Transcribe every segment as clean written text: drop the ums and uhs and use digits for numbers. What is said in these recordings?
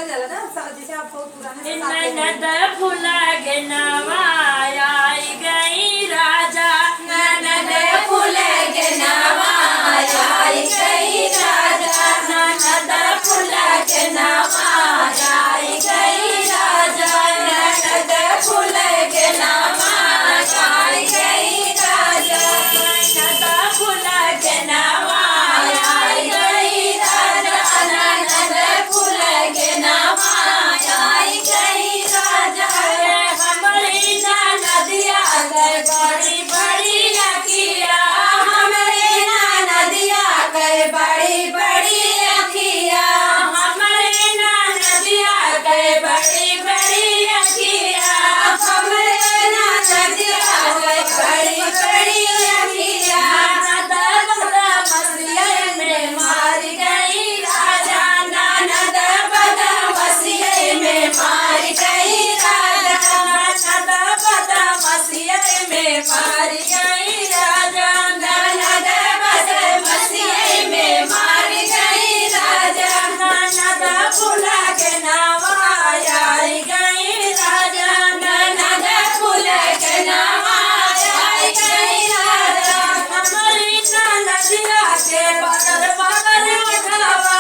निकल जाला ना जैसे आप बहुत पुराने ननद फुला के नवाई गई राजा ननद फुला के नवाई गई राजा ननद फुला के नवाई गई राजा ननद फुला के नवाई गई राजा ननद फुला के नवाई गई राजा ननद फुला के नवाई गई राजा हमारी नदिया गए बड़ी बड़ी अखिया हमारे नदिया गए बड़ी बड़ी अखिया हमारे नदिया गए बड़ी बड़ी अखिया हमारे नदिया गए बड़ी बड़ी अखिया ननद बदमसिया में मार गई राजा ननद बदमसिया में मार गई राजा ननद बदमसिया में मार गई राजा ननद बदमसिया में मार गई राजा ननद फुला के नवाई गई राजा ननद फुला के नवाई गई राजा हमारी नदिया के बदर बदर उठावा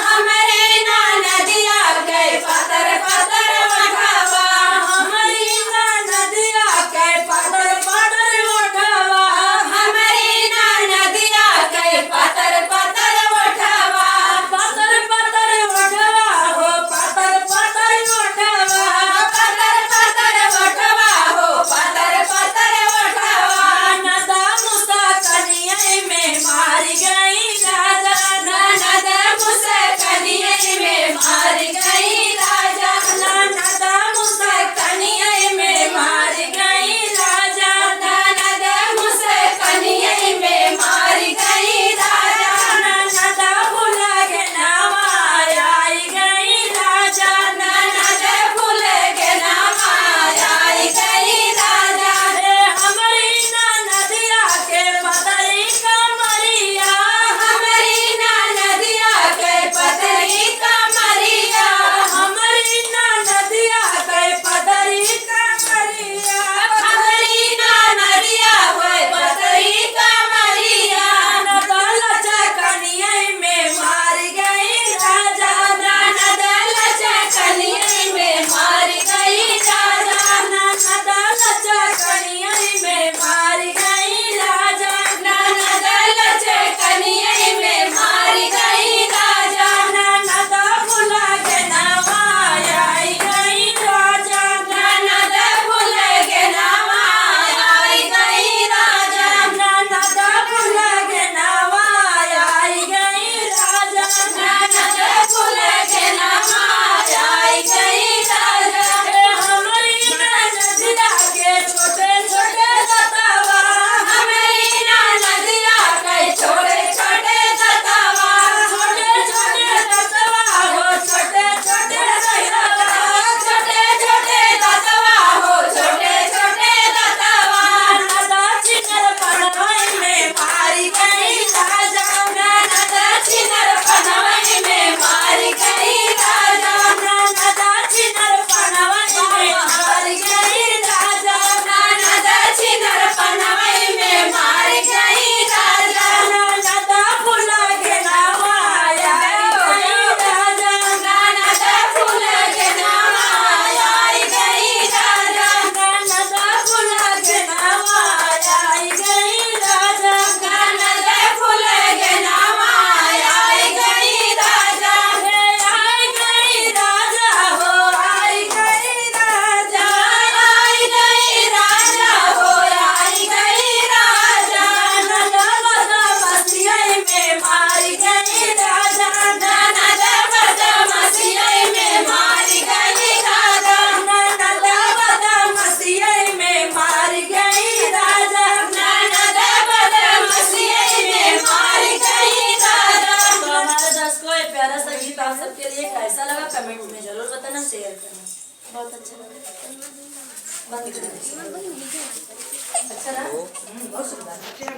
हमारे नदिया गए पतर पतर उठावा हमारी नदिया के बदर बदर उठावा हमारे नदिया गए पतर पतर उठावा पतर पतर उठावा हो पतर पतर उठावा पतर पतर उठावा हो पतर पतर उठावा ननद मुसा कनिया में मार गई राजा ननद मुझसे कन्हैया में मार गई राजा ननद मुसा कनिया में मार गई राजा ननद मुझसे कन्हैया में मार गई राजा ननद फुला के नवाई गई राजा ननद फूल के नवाई गई राजा हमारी नदिया के बदरी कमरिया हमारी नदिया के पतरी कमरिया हमारी नदिया के बदरी कमरिया हमारी नदिया के पतरी कमरिया ननद लचा कनिया में मार गई राजा ननद लचा कन्हैया में मार गई राजा ननद लचा कनिया में मार गई राजा ननद लचा कन्हैया में मार गई राजा ननद फुला के नवाई गई राजा ननद फूल के नवाई गई राजा ननद फुला के नवाई गई राजा ननद फूल के नवाई गई राजा हमारी नदिया के छोटे छोटे दतावा हमारी नदिया के छोटे छोटे दतावा छोटे छोटे दतवा हो छोटे छोटे दतवा छोटे छोटे दतवा हो छोटे छोटे दतवा ननद चिनर पनवई में मारी गई राजा ननद छिनर पनवई में मार गई राजा ननद चिनर पनवई में मारी गई राजा ननद छिनर पनवई में मार गई राजा ननद फुला के नवाई गई राजा ननद फूल के नवाई गई राजा ननद फुला के नवाई गई राजा ननद फूल के नवाई गई राजा आई गई राजा हो आई गई राजा आई गई राजा हो आई गई राजा ननद बदमसिया में मारी गई राजा ननद बदमसिया में मार गई राजा ननद बदमसिया में मारी गई राजा ननद बदमसिया में मार गई राजा तो हमारे दोस्त को ये प्यारा सा गीत आप सबके लिए कैसा लगा कमेंट में जरूर बताना, शेयर करना। बहुत अच्छा लगा। बंद कर दो। अच्छा रहा? बहुत सुंदर।